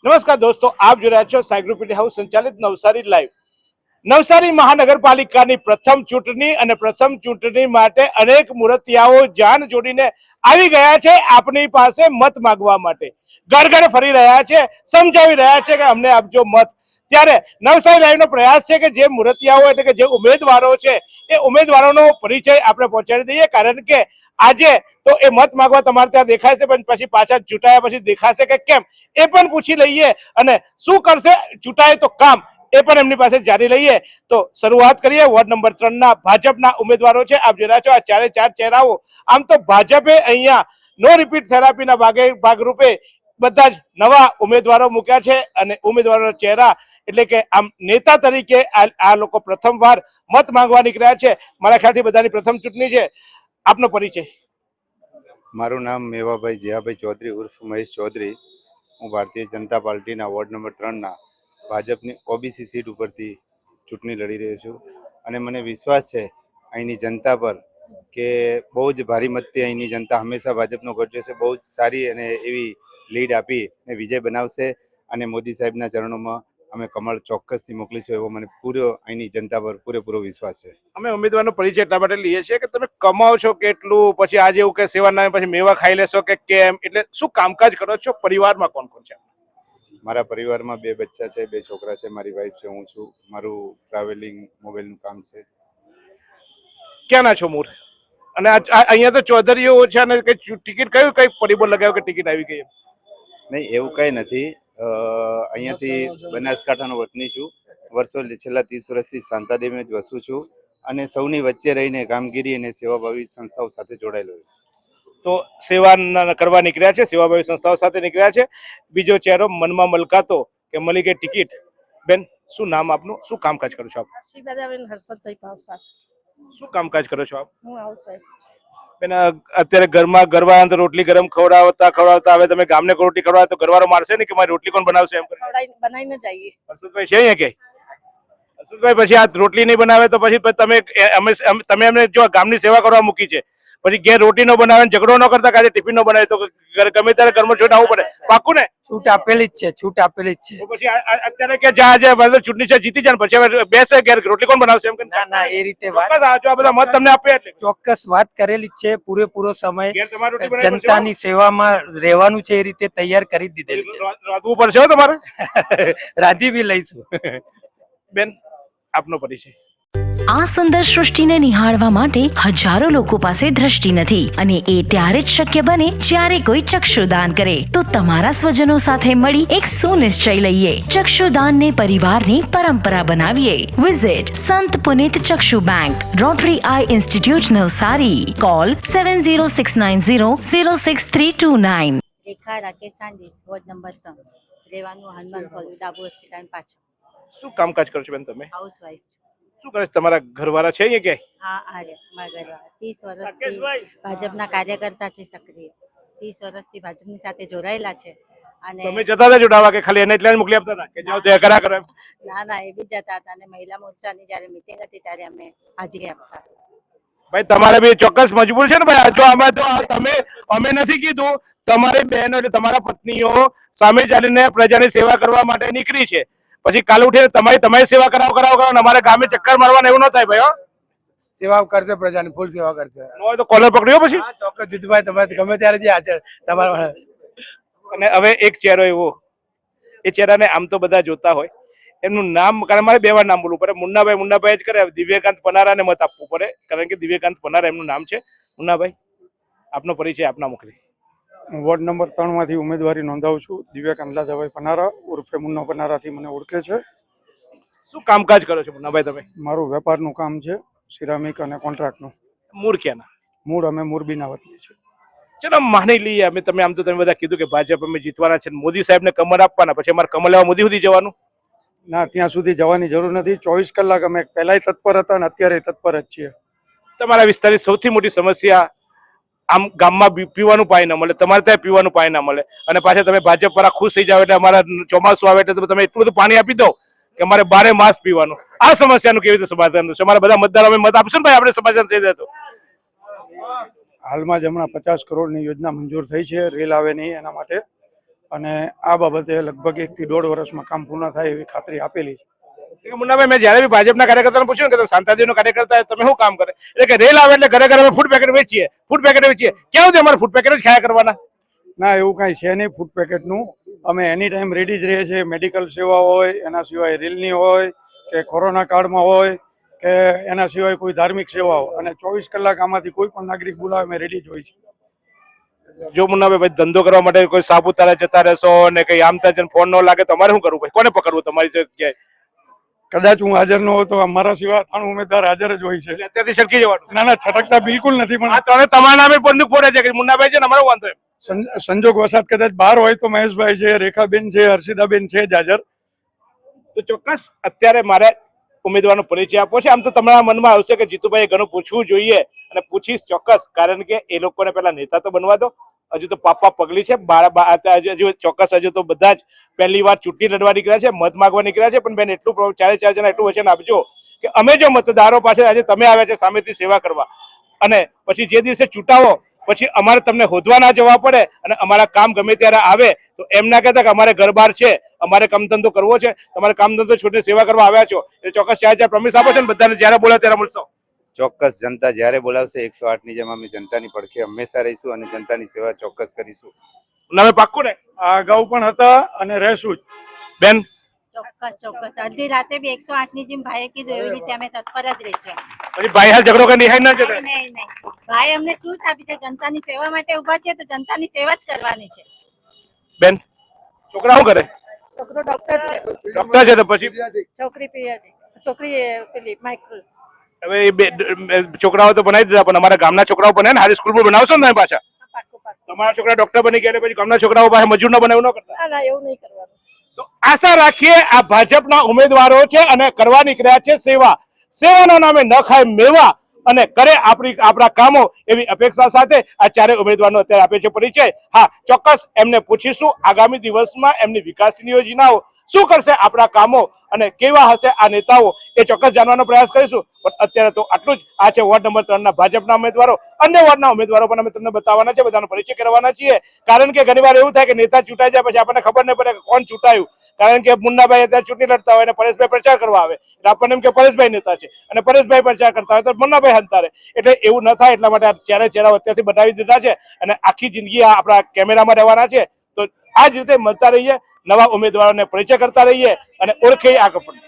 નમસ્કાર દોસ્તો, આપ જોઈ રહ્યા છો સાયગ્રુપ મીડિયા હાઉસ સંચાલિત નવસારી લાઈવ. નવસારી મહાનગરપાલિકાની પ્રથમ ચૂંટણી અને પ્રથમ ચૂંટણી માટે અનેક મૂર્તિયાઓ જાન જોડીને આવી ગયા છે આપની પાસે મત માંગવા માટે. ઘર ઘરે ફરી રહ્યા છે, સમજાવી રહ્યા છે કે અમને આપજો મત. ત્યારે નવસારી લાઈવનો પ્રયાસ છે કે જે મૂર્તિયાઓ એટલે કે જે ઉમેદવારો છે એ ઉમેદવારોનો પરિચય આપણે પહોંચાડી દઈએ, કારણ કે આજે તો એ મત માંગવા તમારે ત્યાં દેખાય છે, પણ પછી પાછા ચૂંટાયા પછી દેખાશે કે કેમ એ પણ પૂછી લઈએ અને શું કરશે ચૂંટાય તો કામ એ પણ એમની પાસે જાણી લઈએ. તો શરૂઆત કરીએ. વોર્ડ નંબર 3 ના ભાજપના ઉમેદવારો છે. આપ જોઈ રહ્યા છો આ ચારે ચાર ચહેરાઓ. આમ તો ભાજપે અહીંયા નો રિપીટ થેરાપીના ભાગરૂપે બધા જ નવા ઉમેદવારો મૂક્યા છે અને ઉમેદવારોના ચહેરા એટલે કે આમ નેતા તરીકે આ લોકો પ્રથમવાર મત માંગવા નીકળ્યા છે. મારા ખ્યાલથી બધાની પ્રથમ ચૂંટણી છે. આપનો પરિચય? મારું નામ મેવાભાઈ જયાભાઈ ચૌધરી ઉર્ફ મહેશ ચૌધરી. હું ભારતીય જનતા પાર્ટીના વોર્ડ નંબર 3ના ભાજપની ઓબીસી સીટ ઉપરથી ચૂંટણી લડી રહ્યો છું અને મને વિશ્વાસ છે અહીંની જનતા પર કે બહુ જ ભારી મતથી અહીંની જનતા હંમેશા ભાજપનો ગઢ છે. બહુ જ સારી અને એવી લીડ આપી અને વિજય બનાવશે અને મોદી સાહેબના ચરણોમાં અમે કમળ ચોક્કસથી મોકલીશું એવો મને અહીંની જનતા પર પૂરેપૂરો વિશ્વાસ છે. અમે ઉમેદવારનો પરિચય એટલા માટે લઈએ છીએ કે તમે કમાઓ છો કેટલું, પછી આજે એવું કે સેવા નામે પછી મેવા ખાઈ લેશો કે કેમ, એટલે શું કામકાજ કરો છો? પરિવારમાં કોણ કોણ છે? મારા પરિવારમાં 2 બચ્ચા છે, 2 છોકરા છે, મારી વાઈફ છે, હું છું. મારું ટ્રાવેલિંગ મોબાઈલનું કામ છે. ક્યાંના છો મૂળ? અને અહીંયા તો ચૌધરીઓ છે અને ટિકિટ કઈ પરિબળ લગાવ્યો કે ટિકિટ આવી ગઈ? નહીં, એવું કંઈ નથી. અહીંયાથી બનાસકાંઠાનો વતની છું. છેલ્લા 30 વર્ષથી શાંતાદેવીમાં જ વસું છું અને સૌની વચ્ચે રહીને કામગીરી અને સેવાભાવી સંસ્થાઓ સાથે જોડાયેલો છું. તો સેવા કરવા નીકળ્યા છે, સેવાભાવી સંસ્થાઓ સાથે નીકળ્યા છે. બીજો ચહેરો મનમાં મલકાતો કે મળી ગઈ ટિકિટ. બેન, શું નામ આપનું, શું કામકાજ કરો છો આપ? હર્ષદભાઈ પાવસાર. શું કામકાજ કરો છો આપ? હું હાઉસવાઈફ. બેન, અત્યારે ઘરમાં ઘરવાળા તો રોટલી ગરમ ખવડાવતા હવે તમે ગામને રોટલી ખવડાવો તો ઘરવાળો મારશે ને કે મારી રોટલી કોણ બનાવશે એમ કરીને? બનાવીને જઈએ. હર્ષદભાઈ છે અહીંયા કે? હર્ષદભાઈ, પછી આ રોટલી નહીં બનાવે તો પછી તમે એમને જો ગામની સેવા કરવા મૂકી છે, પછી ઘેર રોટી ન બનાવે, ઝઘડો ન કરતા, કાજે ટિફિન ન બનાવે તો ગમે ત્યારે ઘરમાં છૂટ આવવું પડે. પાકું ને? છૂટ આપેલી જ છે, છૂટ આપેલી જ છે. તો પછી અત્યારે કે ચૂંટણી છે જીતી જાય પછી હવે બેસે ઘેર રોટલી કોણ બનાવશે એમ કે? ના ના, એ રીતે આ બધા મત તમને આપે એટલે ચોક્કસ વાત કરેલી જ છે. પૂરેપૂરો સમય ઘેર તમારે રોટલી બનાવી જનતાની સેવામાં રહેવાનું છે, એ રીતે તૈયાર કરી દીધેલી છે. રાંધવું પડશે હો તમારે. રાંધી બી લઈશું. બેન, આપનો પરિચય? આ સુંદર સૃષ્ટિને નિહાળવા માટે હજારો લોકો પાસે દ્રષ્ટિ નથી અને એ ત્યારે જ શક્ય બને જ્યારે કોઈ ચક્ષુદાન કરે. તો તમારા સ્વજનો સાથે મળી એક સુનિશ્ચય લઈએ. ચક્ષુદાનને પરિવારની પરંપરા બનાવીએ. Visit Sant Punit Chakshu bank, Rotary eye institute Navsari. Call 7069006329. Rekha Rakesh Sandis, ward number 3, રહેવાનું હનુમાન કોલોની, ડાબુ હોસ્પિટલ પાછળ. શું કામકાજ કરો છો બેન તમે? હાઉસવાઈફ છું. શું કરે તમારા ઘરવાળા છે અહીંયા ક્યાંય? હા, મારા ઘરવાળા 30 વર્ષથી ભાજપના કાર્યકર્તા છે, સક્રિય. 30 વર્ષથી ભાજપની સાથે જોડાયેલા છે. અને તમે જતા હતા જોડાવા કે ખાલી એને એટલે જ મોકલી આપતા હતા કે જાઓ તે કરા કરો? ના ના, એ બી જતા હતા અને મહિલા મોરચાની જ્યારે મીટિંગ હતી ત્યારે અમે હાજરી આપતા. ભાઈ, તમારે બી ચોક્કસ મજબૂર છે ને ભાઈ. જો અમે તો અમે નથી કીધું, તમારી બહેનો એટલે તમારા પત્નીઓ સામે ચાલીને પ્રજાની સેવા કરવા માટે નીકળી છે, પછી કાલે ઉઠીને તમારી સેવા કરાવો અને અમારે ગામે ચક્કર મારવાના એવું ન થાય ભાઈ. સેવા કરશે, પ્રજાની ફૂલ સેવા કરશે. ન હોય તો કોલર પકડ્યો પછી. ચોક્કસ જીતુભાઈ, તમે ગમે ત્યારે જે હાજર તમારા. અને હવે એક ચહેરો એવો, એ ચહેરાને આમ તો બધા જોતા હોય, એમનું નામ, કારણ મારે 2 વાર નામ બોલવું પડે. મુન્નાભાઈ જ કરે. દિવ્યકાંત પનારાને મત આપવું પડે, કારણ કે દિવ્યકાંત પનારા એમનું નામ છે. મુન્નાભાઈ, આપનો પરિચય આપના મોકલી. વોર્ડ નંબર 3 માંથી ઉમેદવારી નોંધાવું છું. દિવ્યકાંત લાધાભાઈ પનારા ઉર્ફે મુન્નો પનારાથી મને ઓળખે છે. શું કામકાજ કરો છો મુન્નાભાઈ તમે? મારું વેપારનું કામ છે, સિરામિક અને કોન્ટ્રાક્ટનું. મૂળ ક્યાંના? મૂળ અમે મોરબીના વતની છે. ચલો માની લઈએ અમે, તમે બધા કીધું કે ભાજપ અમે જીતવાના છે, મોદી સાહેબને કમર આપવાના, પછી અમારે કમર લેવા મોદી સુધી જવાનું? ના, ત્યાં સુધી જવાની જરૂર નથી. 24 કલાક અમે પહેલાય તત્પર હતા અને અત્યારે તત્પર જ છીએ. તમારા વિસ્તારની સૌથી મોટી સમસ્યા આમ ગામમાં પીવાનું પાણી ના મળે, તમારે ત્યાં પીવાનું પાણી ના મળે, અને પાછા તમે ભાજપ પર ખુશ થઈ જાવ એટલે અમારા ચોમાસું આવે એટલે તમે એટલું બધું પાણી આપી દો કે અમારે 12 માસ પીવાનું. આ સમસ્યાનું કેવી રીતે સમાધાન થશે? અમારા બધા મતદારો અમે મત આપશે ને ભાઈ, આપણે સમાધાન થઈ જાય તો. હાલમાં જ હમણાં 50 કરોડની યોજના મંજૂર થઈ છે, રેલ આવે નહીં એના માટે. અને આ બાબતે લગભગ 1 થી 1.5 વર્ષમાં કામ પૂર્ણ થાય એવી ખાતરી આપેલી છે. મુન્નાભાઈ, મેં જ્યારે બી ભાજપના કાર્યકર્તાને પૂછ્યું ને કે તમે શાંતાદીનો કાર્યકર્તા તમે શું કામ કરે, એટલે કે રેલ આવે એટલે ઘરે ઘરે ફૂડ પેકેટ વેચીએ, કેવું છે અમારે ફૂડ પેકેટ જ ખાયા કરવાના? ના, એવું કાંઈ છે નહીં ફૂડ પેકેટનું. અમે એની ટાઈમ રેડી જ રહીએ છીએ. મેડિકલ સેવા હોય, એના સિવાય રેલની હોય કે કોરોના કાળમાં હોય કે એના સિવાય કોઈ ધાર્મિક સેવાઓ, અને 24 કલાક આમાંથી કોઈ પણ નાગરિક બોલાવે અમે રેડી જ હોય છે. જો મુન્નાભાઈ ધંધો કરવા માટે કોઈ સાપુતારા જતા રહેશો ને કઈ આમ ત્યાં ફોન ન લાગે તમારે શું કરવું? કોને પકડવું તમારી જગ્યાએ? કદાચ હું હાજર ન હોઉં તો મારા સિવાય 3 ઉમેદવાર હાજર જ હોય છે. અત્યારથી છટકી જવાનું? ના ના, છટકતા બિલકુલ નથી. પણ આ ત્રણે તમારા નામે બંદૂક ફોડે છે કે મુન્નાભાઈ છે ને અમારો વાંધો એમ? સંજોગ વસાત કદાચ બહાર હોય તો મહેશભાઈ છે, રેખાબેન છે, હર્ષિદાબેન છે જ હાજર. તો ચોક્કસ અત્યારે મારે ઉમેદવારનો પરિચય આપવો છે. આમ તો તમારા મનમાં આવશે કે જીતુભાઈ ઘણું પૂછવું જોઈએ, અને પૂછીશ ચોક્કસ, કારણ કે એ લોકોને પેલા નેતા તો બનવા દો. હજુ તો પાપા પગલી છે, હજુ ચોક્કસ હજુ તો બધા જ પહેલી વાર ચૂંટણી લડવા નીકળ્યા છે, મત માંગવા નીકળ્યા છે. પણ બેન એટલું 4 જણા એટલું વચન આપજો કે અમે જો મતદારો પાસે આજે તમે આવ્યા છે સામેથી સેવા કરવા, અને પછી જે દિવસે ચૂંટાવો પછી અમારે તમને હોદવા ના જવા પડે, અને અમારા કામ ગમે ત્યારે આવે તો એમ ના કહેતા કે અમારે ઘર બહાર છે, અમારે કામ ધંધો કરવો છે, તમારે કામ ધંધો છોડીને સેવા કરવા આવ્યા છો. એટલે ચોક્કસ 4 પ્રોમિસ આપો છો ને બધાને જ્યારે બોલે ત્યારે મળશો. ચોક્કસ જનતા જ્યારે બોલાવશે 108ની જેમ અમે જનતાની પડખે હંમેશા રહીશું અને જનતાની સેવા ચોક્કસ કરીશું. નામે પાક્કું ને? આ અગાઉ પણ હતા અને રહેશું જ. બેન ચોક્કસ અડધી રાતે બી 108ની જેમ ભાઈએ કીધું એવી રીતે અમે તત્પર જ રહીશું. પછી ભાઈ હાલ ઝઘડો કરી નિહાળ ના જતા? નહીં, ભાઈ અમને છૂટ આપી છે. જનતાની સેવા માટે ઉભા છે તો જનતાની સેવા જ કરવાની છે. બેન છોકરા શું કરે? છોકરો ડોક્ટર છે, ડોક્ટર છે તો પછી છોકરી પીએચડી, છોકરી પેલી માઇક્રો. હવે એ છોકરાઓ તો બનાવી દીધા, પણ અમારા ગામના છોકરાઓ બને ને, હારી સ્કૂલ પર બનાવશો ને પાછા? તમારા છોકરા ડોક્ટર બની ગયા પછી ગામના છોકરાઓ પાસે મજૂર ન બનાવ્યું ન કરતા? ના, એવું નહીં કરવાનું. તો આશા રાખીએ આ ભાજપના ઉમેદવારો છે અને કરવા નીકળ્યા છે સેવા. સેવાના નામે ન ખાય મેવા અને કરે આપણા કામો, એવી અપેક્ષા સાથે આ 4 ઉમેદવારનો અત્યારે આપે છે પરિચય. હા, ચોક્કસ એમને પૂછીશું આગામી દિવસમાં એમની વિકાસની યોજનાઓ શું કરશે, આપણા કામો અને કેવા હશે આ નેતાઓ, એ ચોક્કસ જાણવાનો પ્રયાસ કરીશું. પણ અત્યારે તો આટલું જ. આ છે વોર્ડ નંબર 3ના ભાજપના ઉમેદવારો. અન્ય વોર્ડના ઉમેદવારો પણ અમે તમને બતાવવાના છે, બધાનો પરિચય કરવાના છીએ. કારણ કે ઘણીવાર એવું થાય કે નેતા ચૂંટાઈ જાય પછી આપણને ખબર નહીં પડે કે કોણ ચૂંટાયું. કારણ કે મુન્નાભાઈ અત્યારે ચૂંટણી લડતા હોય અને પરેશભાઈ પ્રચાર કરવા આવે એટલે આપણને એમ કે પરેશભાઈ નેતા છે, અને પરેશભાઈ પ્રચાર કરતા હોય તો મુન્નાભાઈ હંતારે. એટલે એવું ન થાય એટલા માટે આ ચહેરા અત્યારથી બનાવી દીધા છે, અને આખી જિંદગી આપણા કેમેરામાં રહેવાના છે. તો આ જ રીતે મળતા રહીએ, નવા ઉમેદવારોને પરિચય કરતા રહીએ અને ઓળખીએ આગળ પણ.